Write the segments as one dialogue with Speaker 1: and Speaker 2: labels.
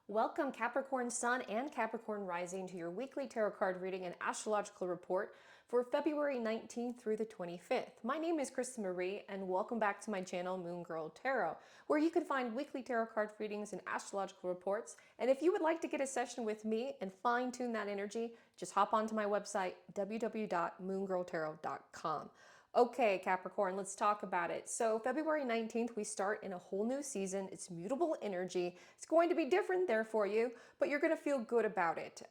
Speaker 1: Welcome Capricorn Sun and Capricorn Rising to your weekly tarot card reading and astrological report for February 19th through the 25th. My name is Krista Marie and welcome back to my channel Moon Girl Tarot, where you can find weekly tarot card readings and astrological reports. And if you would like to get a session with me and fine-tune that energy, just hop onto my website www.moongirltarot.com. Okay, Capricorn, let's talk about it. So February 19th, we start in a whole new season. It's mutable energy. It's going to be different there for you, but you're going to feel good about it.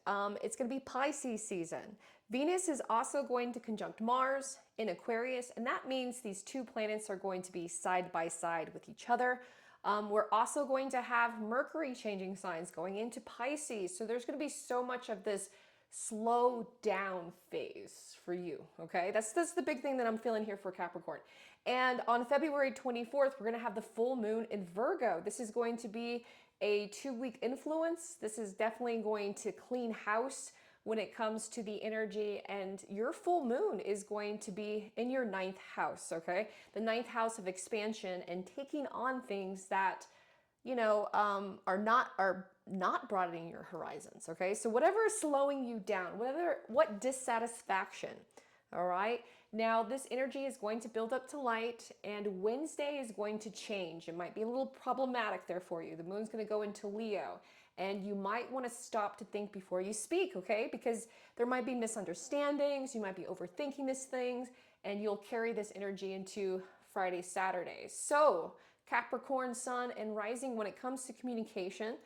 Speaker 1: It's going to be Pisces season. Venus is also going to conjunct Mars in Aquarius, and that means these two planets are going to be side by side with each other. We're also going to have Mercury changing signs going into Pisces. So there's going to be so much of this slow down phase for you. Okay, that's the big thing that I'm feeling here for Capricorn. And on February 24th, we're going to have the full moon in Virgo. This is going to be a 2-week influence. This is definitely going to clean house when it comes to the energy, and your full moon is going to be in your 9th house. Okay, the 9th house of expansion and taking on things that are not broadening your horizons. Okay, so whatever is slowing you down, what dissatisfaction. All right, now this energy is going to build up to light, and Wednesday is going to change. It might be a little problematic there for you. The moon's going to go into Leo, and you might want to stop to think before you speak. Okay, because there might be misunderstandings. You might be overthinking these things, and you'll carry this energy into Friday, Saturday. So Capricorn Sun and Rising, when it comes to communication,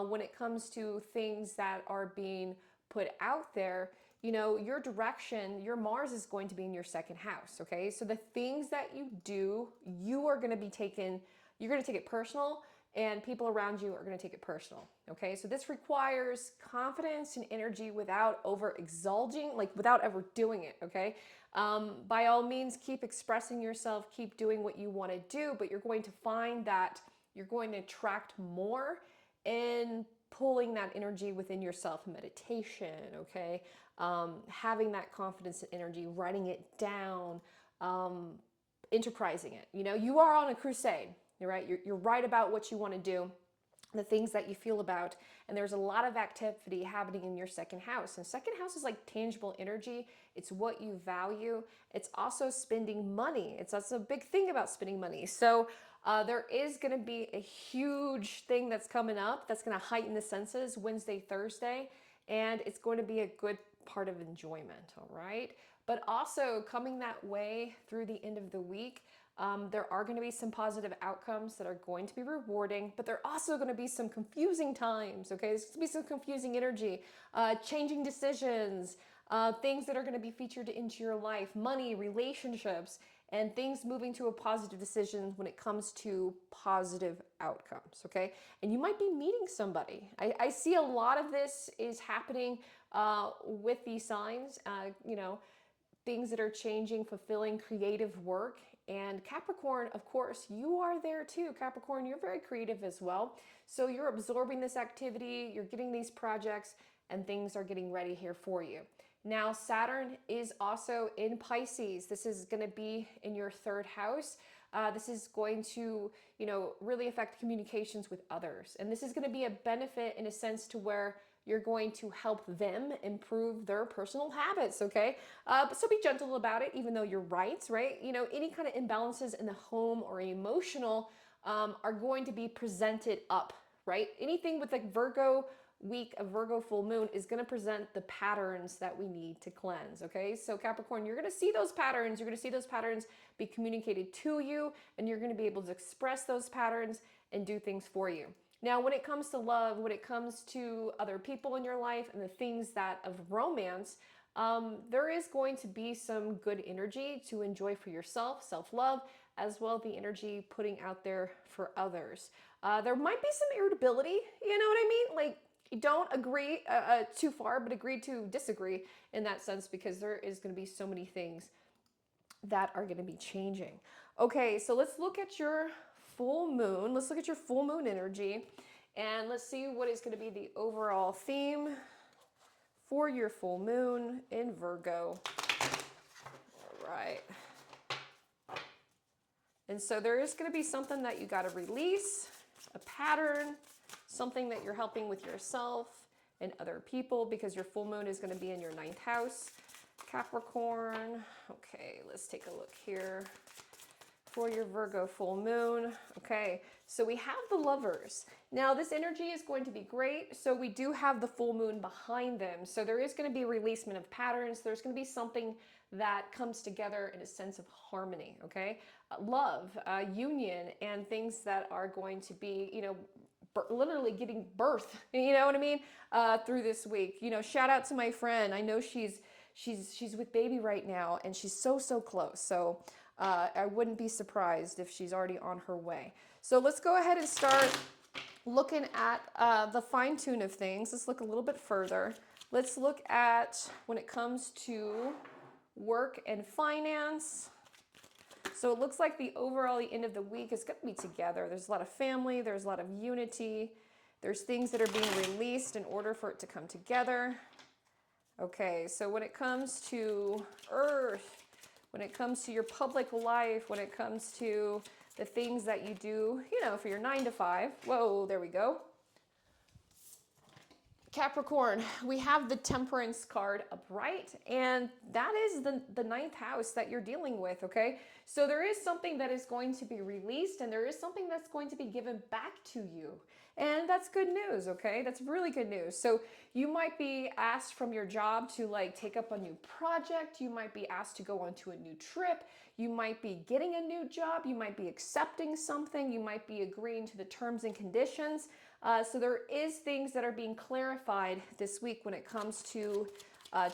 Speaker 1: when it comes to things that are being put out there, your direction, your Mars is going to be in your 2nd house. Okay, so the things that you do, you're going to take it personal, and people around you are going to take it personal. Okay, so this requires confidence and energy without overexulging, like without overdoing it. Okay, by all means, keep expressing yourself, keep doing what you want to do, but you're going to find that you're going to attract more in pulling that energy within yourself. Meditation, okay, having that confidence and energy, writing it down, enterprising it. You are on a crusade. You're right. You're right about what you want to do, the things that you feel about, and there's a lot of activity happening in your 2nd house. And 2nd house is like tangible energy. It's what you value. It's also spending money. That's a big thing about spending money. So there is going to be a huge thing that's coming up that's going to heighten the senses Wednesday, Thursday, and it's going to be a good part of enjoyment. All right, but also coming that way through the end of the week, there are going to be some positive outcomes that are going to be rewarding, but there are also going to be some confusing times. Okay, there's going to be some confusing energy, changing decisions, things that are going to be featured into your life, money, relationships, and things moving to a positive decision when it comes to positive outcomes. Okay, and you might be meeting somebody. I see a lot of this is happening with these signs. Things that are changing, fulfilling creative work. And Capricorn, of course, you are there too. Capricorn, you're very creative as well. So you're absorbing this activity, you're getting these projects, and things are getting ready here for you. Now, Saturn is also in Pisces. This is going to be in your 3rd house. This is going to, really affect communications with others. And this is going to be a benefit in a sense to where you're going to help them improve their personal habits, okay? But so be gentle about it, even though you're right? Any kind of imbalances in the home or emotional are going to be presented up, right? Anything with like Virgo week of Virgo full moon is going to present the patterns that we need to cleanse. Okay, so Capricorn, you're going to see those patterns. You're going to see those patterns be communicated to you, and you're going to be able to express those patterns and do things for you. Now, when it comes to love, when it comes to other people in your life and the things that of romance, there is going to be some good energy to enjoy for yourself, self-love, as well as the energy putting out there for others. There might be some irritability, you know what I mean? Like, you don't agree too far, but agree to disagree in that sense, because there is going to be so many things that are going to be changing. Okay, so let's look at your full moon. Let's look at your full moon energy, and let's see what is going to be the overall theme for your full moon in Virgo. All right. And so there is going to be something that you got to release, a pattern, something that you're helping with yourself and other people, because your full moon is going to be in your 9th house, Capricorn. Okay, let's take a look here for your Virgo full moon. Okay, so we have the Lovers. Now this energy is going to be great. So we do have the full moon behind them. So there is going to be a releasement of patterns. There's going to be something that comes together in a sense of harmony. Okay, love, union, and things that are going to be, you know, literally giving birth, you know what I mean, through this week. You know, shout out to my friend. I know she's with baby right now, and she's so close. So I wouldn't be surprised if she's already on her way. So let's go ahead and start looking at the fine tune of things. Let's look a little bit further. Let's look at when it comes to work and finance. So it looks like the end of the week is going to be together. There's a lot of family. There's a lot of unity. There's things that are being released in order for it to come together. Okay, so when it comes to Earth, when it comes to your public life, when it comes to the things that you do, you know, for your 9 to 5. Whoa, there we go. Capricorn, we have the Temperance card upright, and that is the 9th house that you're dealing with, okay? So there is something that is going to be released, and there is something that's going to be given back to you. And that's good news, okay? That's really good news. So you might be asked from your job to like take up a new project. You might be asked to go onto a new trip. You might be getting a new job. You might be accepting something. You might be agreeing to the terms and conditions. So there is things that are being clarified this week when it comes to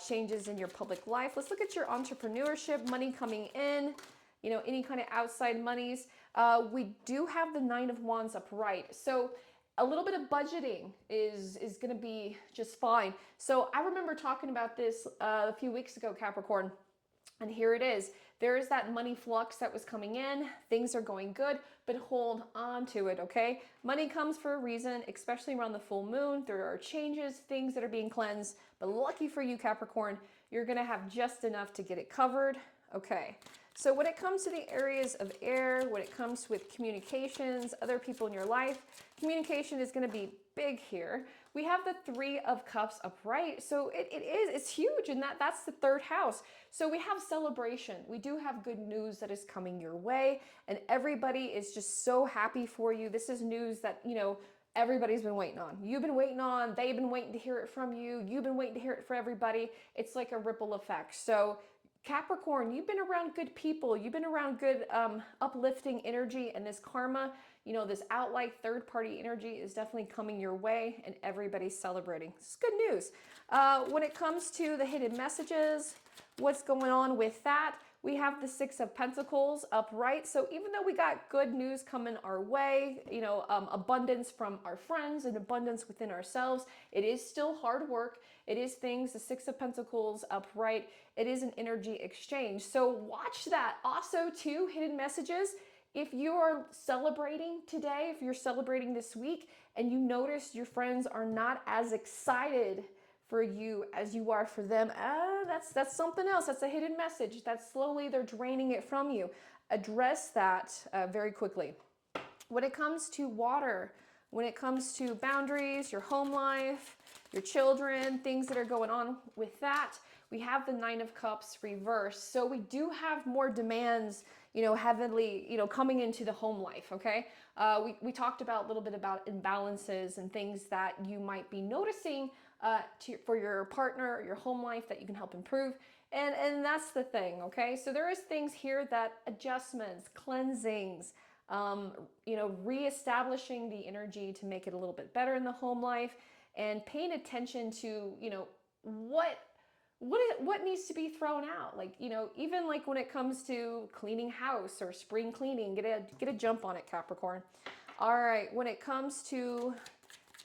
Speaker 1: changes in your public life. Let's look at your entrepreneurship, money coming in, you know, any kind of outside monies. We do have the 9 of Wands upright. So a little bit of budgeting is going to be just fine. So I remember talking about this a few weeks ago, Capricorn, and here it is. There is that money flux that was coming in. Things are going good, but hold on to it, okay? Money comes for a reason, especially around the full moon. There are changes, things that are being cleansed, but lucky for you, Capricorn, you're going to have just enough to get it covered. Okay, so when it comes to the areas of air, when it comes with communications, other people in your life, communication is going to be big here. We have the 3 of Cups upright, so it's huge, and that's the 3rd house. So we have celebration. We do have good news that is coming your way, and everybody is just so happy for you. This is news that, you know, everybody's been waiting on. You've been waiting on, they've been waiting to hear it from you. You've been waiting to hear it for everybody. It's like a ripple effect. So Capricorn, you've been around good people. You've been around good uplifting energy, and this karma, you know, this outright third-party energy is definitely coming your way, and everybody's celebrating. This is good news. When it comes to the hidden messages, what's going on with that? We have the 6 of Pentacles upright. So even though we got good news coming our way, you know, abundance from our friends and abundance within ourselves, it is still hard work. It is things, the 6 of Pentacles upright. It is an energy exchange. So watch that. Also, too, hidden messages. If you are celebrating today, if you're celebrating this week, and you notice your friends are not as excited for you as you are for them, that's something else. That's a hidden message. That's slowly they're draining it from you. Address that very quickly. When it comes to water, when it comes to boundaries, your home life, your children, things that are going on with that, we have the 9 of Cups reversed. So we do have more demands, you know, heavily, you know, coming into the home life, okay? We talked about a little bit about imbalances and things that you might be noticing for your partner or your home life that you can help improve. And that's the thing, okay? So there is things here that adjustments, cleansings, you know, reestablishing the energy to make it a little bit better in the home life, and paying attention to, you know, what needs to be thrown out. Like, you know, even like when it comes to cleaning house or spring cleaning, get a jump on it, Capricorn. All right, when it comes to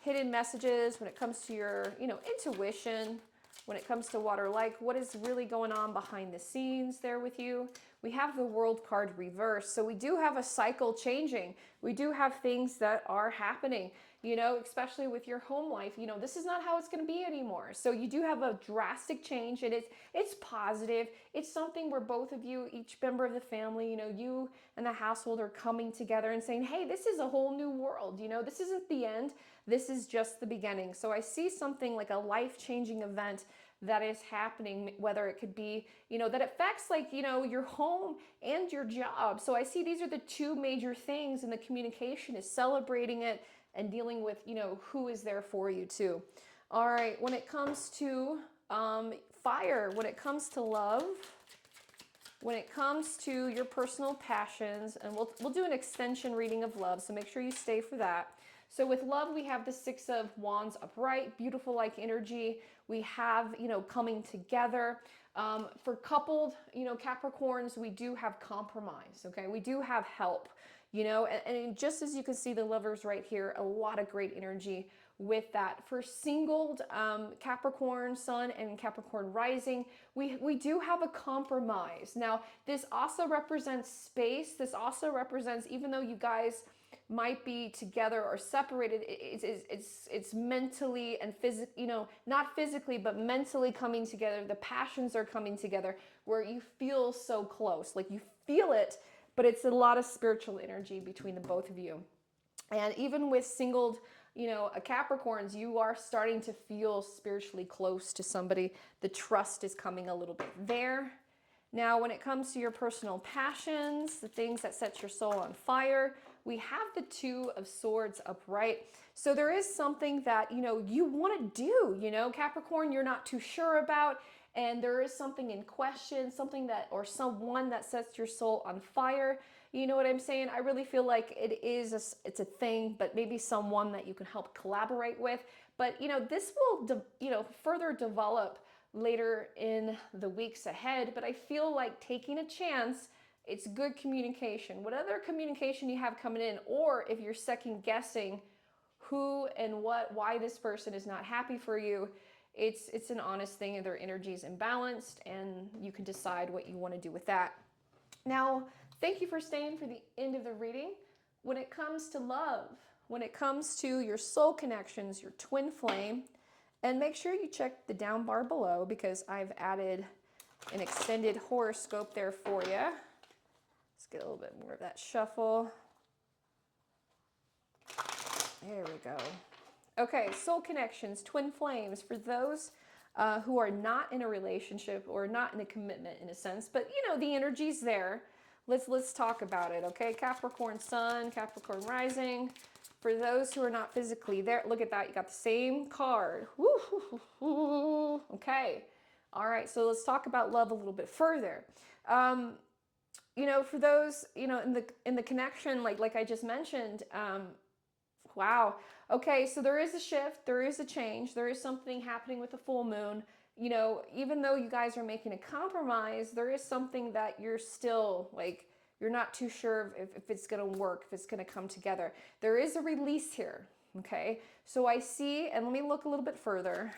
Speaker 1: hidden messages, when it comes to your, you know, intuition, when it comes to water, like what is really going on behind the scenes there with you? We have the World card reversed. So we do have a cycle changing. We do have things that are happening. you know, especially with your home life. You know, this is not how it's going to be anymore. So you do have a drastic change, and it's positive. It's something where both of you, each member of the family, you know, you and the household are coming together and saying, hey, this is a whole new world. You know, this isn't the end. This is just the beginning. So I see something like a life-changing event that is happening, whether it could be, you know, that affects like, you know, your home and your job. So I see these are the two major things, and the communication is celebrating it and dealing with, you know, who is there for you too. All right, when it comes to fire, when it comes to love, when it comes to your personal passions, and we'll do an extension reading of love, so make sure you stay for that. So with love, we have the Six of Wands upright, beautiful like energy. We have, you know, coming together. For coupled, you know, Capricorns, we do have compromise, okay? We do have help, you know, and just as you can see the lovers right here, a lot of great energy with that. For singled Capricorn Sun and Capricorn Rising, we do have a compromise. Now, this also represents space. This also represents, even though you guys might be together or separated, it's mentally and physically, you know, not physically, but mentally coming together. The passions are coming together where you feel so close, like you feel it, but it's a lot of spiritual energy between the both of you. And even with singled, you know, Capricorns, you are starting to feel spiritually close to somebody. The trust is coming a little bit there. Now, when it comes to your personal passions, the things that set your soul on fire, we have the Two of Swords upright. So there is something that, you know, you want to do, you know, Capricorn, you're not too sure about, and there is something in question, something that, or someone that sets your soul on fire. You know what I'm saying? I really feel like it's a thing, but maybe someone that you can help collaborate with. But, you know, this will, you know, further develop later in the weeks ahead. But I feel like taking a chance, it's good communication. What other communication you have coming in, or if you're second guessing who and why this person is not happy for you, it's an honest thing, and their energy is imbalanced, and you can decide what you want to do with that. Now, thank you for staying for the end of the reading. When it comes to love, when it comes to your soul connections, your twin flame, and make sure you check the down bar below because I've added an extended horoscope there for you. Let's get a little bit more of that shuffle. There we go. Okay, soul connections, twin flames, for those who are not in a relationship or not in a commitment in a sense, but you know, the energy's there. Let's talk about it, okay? Capricorn Sun, Capricorn Rising. For those who are not physically there, look at that, you got the same card. Woo. Okay, all right, so let's talk about love a little bit further. You know, for those, you know, in the connection, like I just mentioned, wow. Okay, so there is a shift, there is a change, there is something happening with the full moon. You know, even though you guys are making a compromise, there is something that you're still like, you're not too sure if it's going to work, if it's going to come together. There is a release here, okay? So I see, and let me look a little bit further.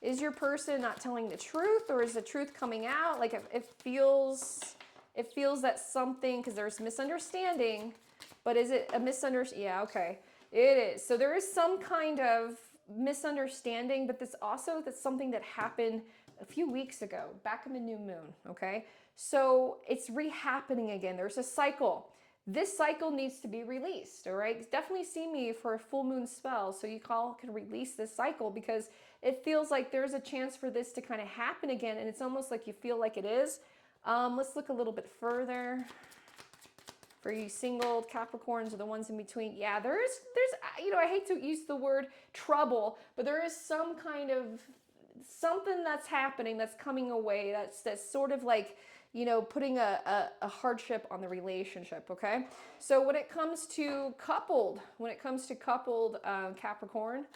Speaker 1: Is your person not telling the truth, or is the truth coming out? Like it feels that something, because there's misunderstanding, but is it a misunderstanding? Yeah, okay. It is. So there is some kind of misunderstanding, but that's something that happened a few weeks ago, back in the new moon, okay? So it's re-happening again. There's a cycle. This cycle needs to be released, all right? Definitely see me for a full moon spell so you can release this cycle, because it feels like there's a chance for this to kind of happen again, and it's almost like you feel like it is. Let's look a little bit further. For you single Capricorns or the ones in between, yeah, there's, you know, I hate to use the word trouble, but there is some kind of something that's happening, that's coming away, that's sort of like, you know, putting a hardship on the relationship, okay? So when it comes to coupled Capricorn,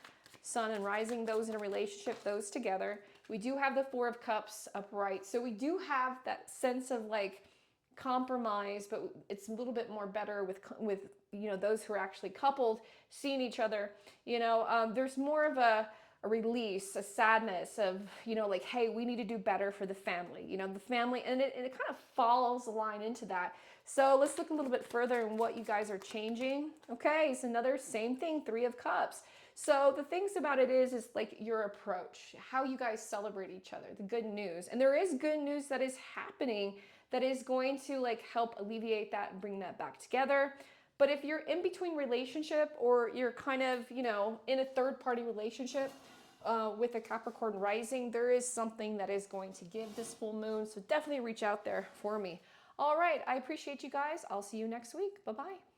Speaker 1: Sun and Rising, those in a relationship, those together, we do have the Four of Cups upright. So we do have that sense of like compromise, but it's a little bit more better with you know, those who are actually coupled, seeing each other. You know, there's more of a a release, a sadness of, you know, like, hey, we need to do better for the family, you know, the family, and it kind of follows the line into that. So let's look a little bit further in what you guys are changing. Okay, it's another same thing, Three of Cups. So the things about it is like your approach, how you guys celebrate each other, the good news. And there is good news that is happening that is going to like help alleviate that and bring that back together. But if you're in between relationship, or you're kind of, you know, in a third party relationship with a Capricorn rising, there is something that is going to give this full moon. So definitely reach out there for me. All right. I appreciate you guys. I'll see you next week. Bye-bye.